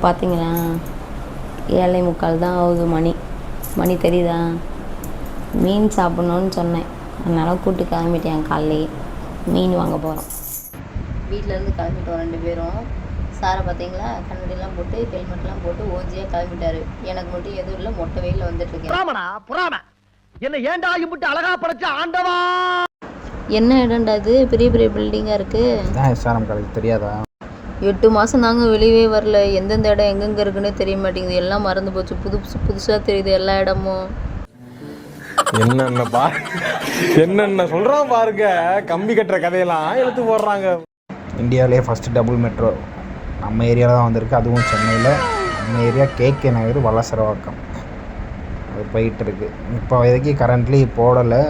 பார்த்தீங்களா 7:45 தான் ஆகுது. மணி தெரியுதா? மீன் சாப்பிட்ணுன்னு சொன்னேன், அதனால் கூப்பிட்டு கிளம்பிட்டேன். காலையிலேயே மீன் வாங்க போகிறோம். வீட்டிலேருந்து கிளம்பிட்டோம் 2 பேரும். சாரை பார்த்தீங்களா, கண்ணாடிலாம் போட்டு ஹெல்மெட்லாம் போட்டு ஓஞ்சியாக கிளம்பிட்டாரு. எனக்கு மட்டும் எதுவும் இல்லை, மொட்டை வெயிலில் வந்துட்டுருக்கேன். என்ன இடம்டா இது? பெரிய பெரிய பில்டிங்காக இருக்குது. தெரியாதா? 8 மாதம் தாங்க வெளியே வரல. எந்தெந்த இடம் எங்கெங்கே இருக்குன்னே தெரிய மாட்டேங்குது. எல்லாம் மறந்து போச்சு. புதுசாக தெரியுது எல்லா இடமும். என்னென்ன சொல்கிறோம் பாருங்க. கம்பி கட்டுற கதையெல்லாம் எடுத்து போடுறாங்க. இந்தியாவிலே ஃபஸ்ட்டு டபுள் மெட்ரோ நம்ம ஏரியாவில் தான் வந்திருக்கு. அதுவும் சென்னையில். நம்ம ஏரியா கேகே நகர் வலசரவாக்கம். அது போயிட்டுருக்கு. இப்போ வரைக்கும் கரண்ட்லி போடலை,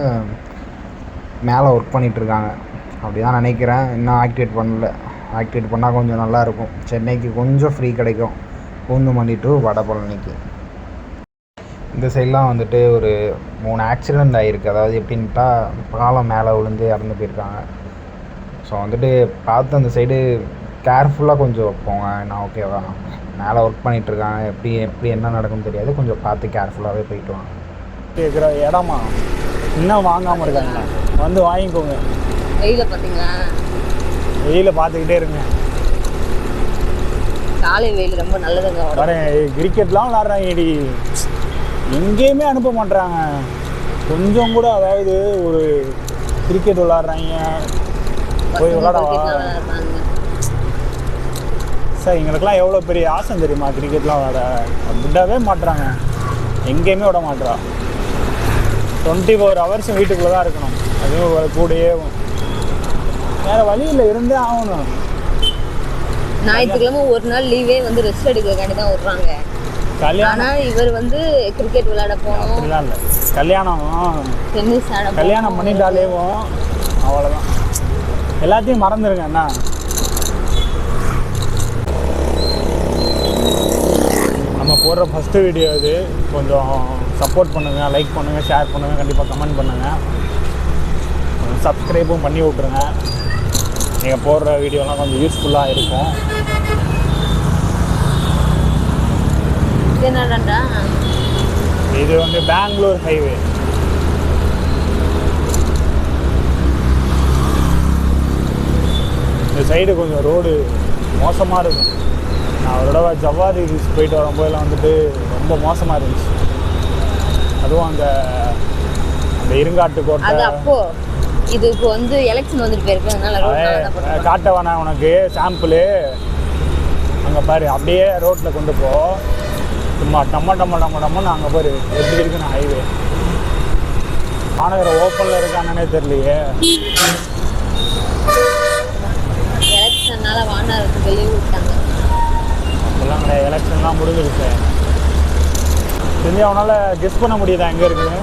மேலே ஒர்க் பண்ணிகிட்ருக்காங்க. அப்படி தான் நினைக்கிறேன். இன்னும் ஆக்டிவேட் பண்ணல. ஆக்டிவேட் பண்ணால் கொஞ்சம் நல்லாயிருக்கும். சென்னைக்கு கொஞ்சம் ஃப்ரீ கிடைக்கும். பூந்தமல்லி டு வடபழனிக்கு. இந்த சைட்லாம் வந்துட்டு ஒரு 3 ஆக்சிடெண்ட் ஆகிருக்கு. அதாவது எப்படின்ட்டா, பாலம் மேலே விழுந்து இறந்து போயிருக்காங்க. ஸோ வந்துட்டு பார்த்து அந்த சைடு கேர்ஃபுல்லாக கொஞ்சம் போங்க. நான் ஓகேவா? மேலே ஒர்க் பண்ணிகிட்ருக்காங்க. எப்படி என்ன நடக்கும்னு தெரியாது. கொஞ்சம் பார்த்து கேர்ஃபுல்லாகவே போயிட்டு வாங்க. கேட்குற இடமா இன்னும் வாங்காமல் இருக்காங்க, வந்து வாங்கிக்கோங்க. வெயிலில் பார்த்தீங்களா? வெயில பார்த்துக்கிட்டே இருங்க. காலை வெயில் ரொம்ப நல்லதுங்க. வரேன். கிரிக்கெட்லாம் விளாட்றாங்க. எங்கேயுமே அனுப்ப மாட்டுறாங்க கொஞ்சம் கூட. அதாவது ஒரு கிரிக்கெட் விளாட்றாங்க, போய் விளாடவா சார்? எங்களுக்கெல்லாம் எவ்வளோ பெரிய ஆசை தெரியுமா கிரிக்கெட்லாம் விளாட. விடவே மாட்டுறாங்க, எங்கேயுமே விட மாட்டுறா. 24 hours வீட்டுக்குள்ளே தான் இருக்கணும். அதுவும் கூடயே வேறு வழியில் இருந்தே ஆகணும். ஞாயிற்றுக்கிழமை ஒரு நாள் லீவே வந்து ரெஸ்ட் எடுக்கிறக்காண்டி தான் விட்றாங்க. ஆனால் இவர் வந்து கிரிக்கெட் விளையாட போகணும். அப்படிலாம் இல்லை. கல்யாணம் டென்னிஸ் ஆட கல்யாணம் பண்ணிட்டாலேவும் அவ்வளோதான். எல்லாத்தையும் மறந்துடுங்க. என்ன நம்ம போடுற ஃபஸ்ட்டு வீடியோ இது. கொஞ்சம் சப்போர்ட் பண்ணுங்கள், லைக் பண்ணுங்கள், ஷேர் பண்ணுங்கள், கண்டிப்பாக கமெண்ட் பண்ணுங்கள், சப்ஸ்கிரைபும் பண்ணி விட்ருங்க. நீங்கள் போடுற வீடியோலாம் கொஞ்சம் யூஸ்ஃபுல்லாக இருக்கும். என்னடா இது வந்து பெங்களூர் ஹைவே. இந்த சைடு கொஞ்சம் ரோடு மோசமாக இருக்கும். நான் ஒரு தடவை ஜவ்வாதி ஹில்ஸ் போயிட்டு வரும்போதெல்லாம் வந்துட்டு ரொம்ப மோசமாக இருந்துச்சு. அதுவும் அந்த இருங்காட்டு கோட்டை. இது இப்போ வந்து எலெக்ஷன் வந்துட்டு போயிருக்கு, அதனால காட்ட வேணாம் உனக்கு சாம்பிளு. அங்கே பாரு, அப்படியே ரோட்டில் கொண்டு போ. சும்மா டம்மன்னு அங்கே பாரு எப்படி இருக்குன்னு ஹைவே. மாநகரம் ஓப்பனில் இருக்கானே தெரியலையே. எலெக்ஷன்னால வானகரத்துக்கு லீவ் விட்டாங்க. அப்படிலாம் கிடையாது, எலெக்ஷன்லாம் முடிஞ்சிருச்சு. தெரிஞ்சு அவனால் கெஸ் பண்ண முடியுதா எங்கே இருக்குன்னு?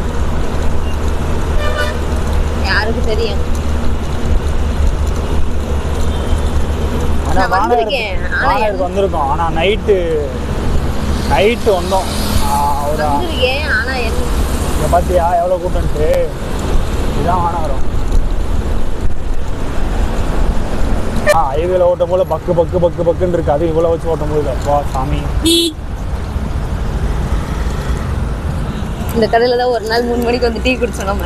யாருக்கு தெரியும்? ஆனால் வானகருக்கு வந்திருக்கோம். ஆனால் நைட்டு வந்தோம். இங்கே பார்த்தியா எவ்வளோ கூட்டம்ட்டு? இதுதான் வானகரம். ஹைவேல ஓட்டும் போல பக்குன்னு இருக்கு. அது இவ்வளோ வச்சு ஓட்டும் போது அப்பா சாமி. இந்த கடையில் தான் ஒரு நாள் 3 மணிக்கு வந்து டீ குடிச்சோம் நம்ம.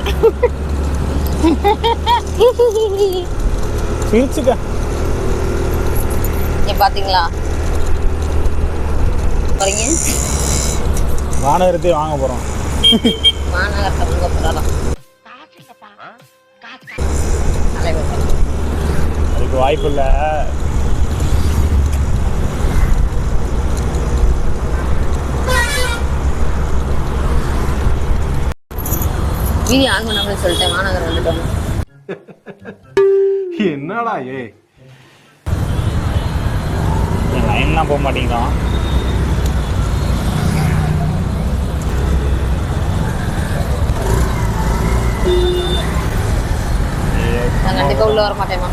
சிரிச்சுக்க. பாத்தீங்களா? பாருங்க, வானகரத்தையும் வாங்க போறோம். வானகரத்தை வாங்க போறோம். அதுக்கு வாய்ப்பு இல்லை. வீடியோ ஆன் பண்ணாமல் சொல்லிட்டேன். வானகரம் வந்துட்டோம். என்னடா லைன்லாம் போக மாட்டேங்கிறோம். நான் கண்டிப்பாக உள்ள வர மாட்டேமா,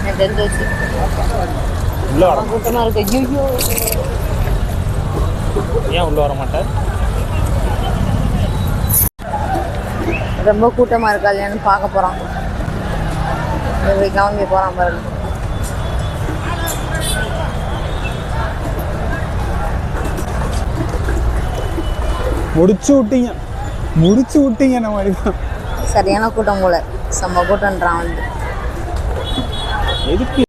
எனக்கு தெரிஞ்சிச்சு. உள்ள வர கூட்டமாக இருக்கு. ஐயோ, ஏன் உள்ள வர மாட்டேன்? ரொம்ப கூட்டமாக இருக்கா இல்லையான்னு பார்க்க போகிறான். கிளம்பி போகிறான் பாருங்க. முடிச்சு விட்டீங்க இந்த மாதிரி தான். சரியான கூட்டம் போல, செம்ம கூட்டம்ன்றான் வந்து. எதுக்கு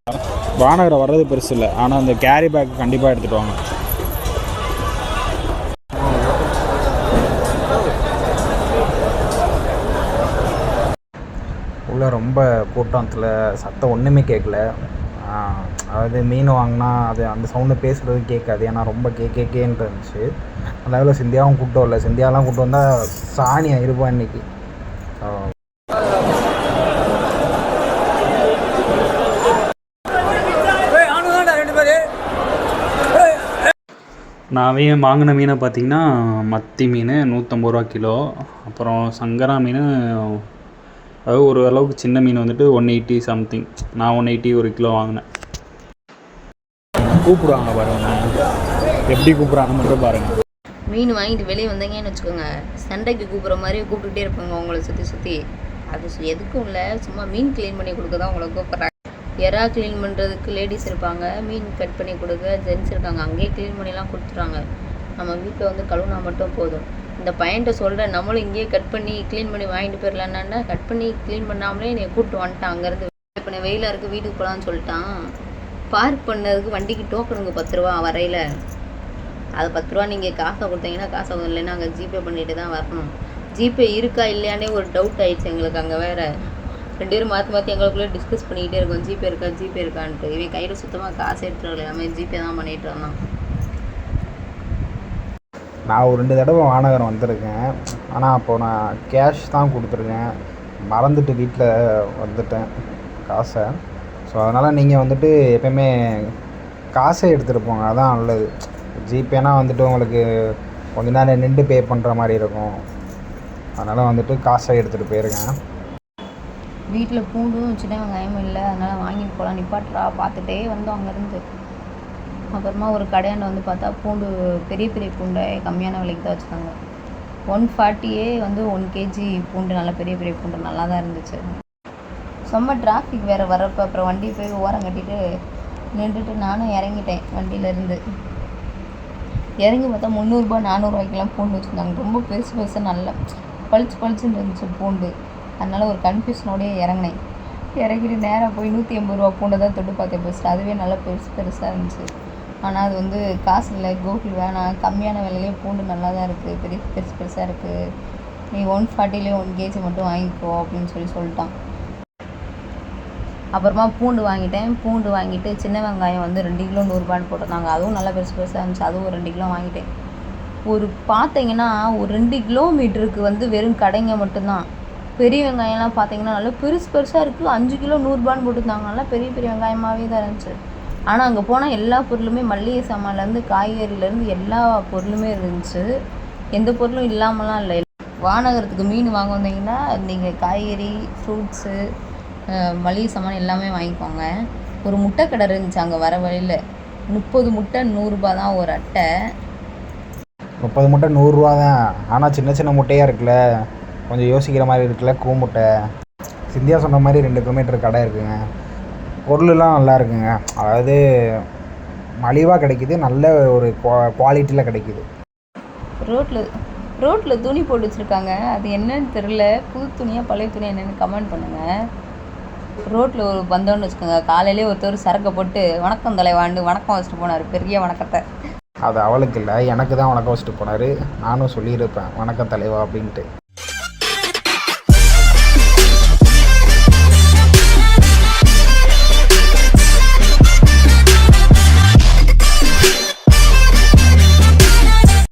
வானகரை வர்றது பெருசு இல்லை, ஆனால் அந்த கேரி பேக் கண்டிப்பாக எடுத்துகிட்டு வாங்க. உள்ள ரொம்ப கூட்டத்தில் சத்தம் ஒன்றுமே கேட்கல. அதாவது மீன் வாங்கினா அது அந்த சவுண்டு பேசுகிறது கேட்காது, ஏன்னா ரொம்ப கேன்ட்டு இருந்துச்சு. அந்த அளவில் சிந்தியாவும் கூட்டம் இல்லை. சிந்தியாலாம் கூட்டம் வந்தால் சாணியாக இருப்போம் இன்றைக்கி. நான் வாங்கின மீனை பார்த்திங்கன்னா மத்தி மீன் 150 ரூபா கிலோ. அப்புறம் சங்கரா மீன், அதாவது ஒரு அளவுக்கு சின்ன மீன் வந்துட்டு 180 சம்திங். நான் 180 ஒரு கிலோ வாங்கினேன். கூப்பிடுவாங்க பாருங்க, எப்படி கூப்பிட்றாங்க மட்டும் பாருங்கள். மீன் வாங்கிட்டு வெளியே வந்தீங்கன்னு வச்சுக்கோங்க, சண்டைக்கு கூப்பிட்ற மாதிரி கூப்பிட்டுட்டே இருப்பாங்க உங்களை சுற்றி. அது எதுக்கும் இல்லை, சும்மா மீன் க்ளீன் பண்ணி கொடுக்க தான் உங்களை கூப்பிட்றாங்க. எறா க்ளீன் பண்ணுறதுக்கு லேடிஸ் இருப்பாங்க, மீன் கட் பண்ணி கொடுக்க ஜென்ஸ் இருக்காங்க. அங்கேயே க்ளீன் பண்ணிலாம் கொடுத்துருவாங்க. நம்ம வீட்டில் வந்து கழுவுனா மட்டும் போதும். இந்த பையன்கிட்ட சொல்கிறேன், நம்மளும் இங்கேயே கட் பண்ணி க்ளீன் பண்ணி வாங்கிட்டு போயிடலான்னா, கட் பண்ணி க்ளீன் பண்ணாமலே என்னை கூப்பிட்டு வந்துட்டான். அங்கேருந்து இப்போ நான் வெயிலாக இருக்குது வீட்டுக்கு போகலான்னு சொல்லிட்டான். பார்க் பண்ணதுக்கு வண்டிக்கு டோக்கனுங்க 10 ரூபா வரையில். அது 10 ரூபா நீங்கள் காசை கொடுத்தீங்கன்னா காசை இல்லைன்னா அங்கே ஜிபே பண்ணிட்டு தான் வரணும். ஜிபே இருக்கா இல்லையானே ஒரு டவுட் ஆகிடுச்சு எங்களுக்கு. அங்கே வேறு 2 பேரும் மாற்றி எங்களுக்குள்ளே டிஸ்கஸ் பண்ணிக்கிட்டே இருக்கோம், ஜிபே இருக்கான்ட்டு. இவன் கையில் சுத்தமாக காசு எடுத்துகிட்டு வரல, எல்லாமே ஜிபே தான் பண்ணிகிட்டு வந்தான். நான் ஒரு 2 தடவை வானகரம் வந்திருக்கேன், ஆனால் அப்போது நான் கேஷ் தான் கொடுத்துருக்கேன். மறந்துட்டு வீட்டில் வந்துட்டேன் காசை. ஸோ அதனால் நீங்கள் வந்துட்டு எப்போயுமே காசை எடுத்துகிட்டு போங்க, அதான் நல்லது. ஜிபேனா வந்துட்டு உங்களுக்கு கொஞ்ச நேரம் நின்று பே பண்ணுற மாதிரி இருக்கும். அதனால் வந்துட்டு காசை எடுத்துகிட்டு போயிருங்க. வீட்டில் பூண்டும் சின்ன வெங்காயமும் இல்லை, அதனால் வாங்கிட்டு போகலாம் நிப்பாட்டுறா பார்த்துட்டே வந்தோம் அங்கேருந்து. அப்புறமா ஒரு கடையாண்ட வந்து பார்த்தா பூண்டு பெரிய பூண்டை கம்மியான விலைக்கு தான் வச்சுருக்காங்க. 140 வந்து 1 கேஜி பூண்டு, நல்லா பெரிய பூண்டு நல்லா தான் இருந்துச்சு. செம்ம டிராஃபிக் வேறு வரப்போ. அப்புறம் வண்டி போய் ஓரம் கட்டிட்டு நின்றுட்டு நானும் இறங்கிட்டேன் வண்டியிலேருந்து. இறங்கி பார்த்தா 300 ரூபா 400 ரூபாய்க்கெல்லாம் பூண்டு வச்சுருந்தாங்க. ரொம்ப பெருசாக நல்லா பளிச்சுன்னு இருந்துச்சு பூண்டு. அதனால் ஒரு கன்ஃபியூஷனோடய இறங்கினேன். இறங்கிட்டு நேராக போய் 180 ரூபா பூண்டை தான் தொட்டு பார்த்தேன் ஃபஸ்ட்டு. அதுவே நல்லா பெருசாக இருந்துச்சு. ஆனால் அது வந்து காசு இல்லை, கோகுல் வேணாம், கம்மியான விலையிலே பூண்டு நல்லா தான் இருக்குது, பெருசாக இருக்குது, நீ 140 1 கேஜி மட்டும் வாங்கிக்கோ அப்படின்னு சொல்லிட்டான். அப்புறமா பூண்டு வாங்கிட்டு சின்ன வெங்காயம் வந்து 2 கிலோ 100 ரூபான்னு போட்டிருந்தாங்க. அதுவும் நல்லா பெருசாக இருந்துச்சு, அதுவும் ஒரு 2 கிலோ வாங்கிட்டேன். பார்த்தீங்கன்னா ஒரு 2 கிலோமீட்டருக்கு வந்து வெறும் கடைங்க மட்டும்தான். பெரிய வெங்காயம்லாம் பார்த்தீங்கன்னா நல்லா பெருசாக இருக்குது. 5 கிலோ 100 ரூபான்னு போட்டுருந்தாங்க. நல்லா பெரிய வெங்காயமாகவே தான் இருந்துச்சு. ஆனால் அங்கே போனால் எல்லா பொருளுமே, மளிகை சாமான்லேருந்து காய்கறிலேருந்து எல்லா பொருளுமே இருந்துச்சு. எந்த பொருளும் இல்லாமலாம் இல்லை. வானகரத்துக்கு மீன் வாங்க வந்தீங்கன்னா நீங்கள் காய்கறி, ஃப்ரூட்ஸு, மளிகை சாமான் எல்லாமே வாங்கிக்கோங்க. ஒரு முட்டை கடை இருந்துச்சு அங்கே வர வழியில். 30 முட்டை 100 ரூபா தான் ஒரு அட்டை. 30 முட்டை 100 ரூபா தான். ஆனால் சின்ன முட்டையாக இருக்குல்ல, கொஞ்சம் யோசிக்கிற மாதிரி இருக்குல்ல. கூமுட்டை சிந்தியா சொன்ன மாதிரி 2 கிலோமீட்டர் கடை இருக்குங்க. பொருளெலாம் நல்லா இருக்குங்க. அதாவது மலிவாக கிடைக்கிது, நல்ல ஒரு குவாலிட்டியில் கிடைக்கிது. ரோட்டில் துணி போட்டு வச்சுருக்காங்க. அது என்னன்னு தெரில, புது துணியாக பழைய துணியாக என்னென்னு கமெண்ட் பண்ணுங்கள். ரோட்டில் ஒரு வந்தோன்னு வச்சுக்கோங்க, காலையிலே ஒருத்தர் சரக்கை போட்டு வணக்கம் தலைவாண்டு வணக்கம் வச்சுட்டு போனார், பெரிய வணக்கத்தை. அது அவளுக்கு இல்லை, எனக்கு தான் வணக்கம் வச்சுட்டு போனார். நானும் சொல்லியிருப்பேன் வணக்கம் தலைவா அப்படின்ட்டு.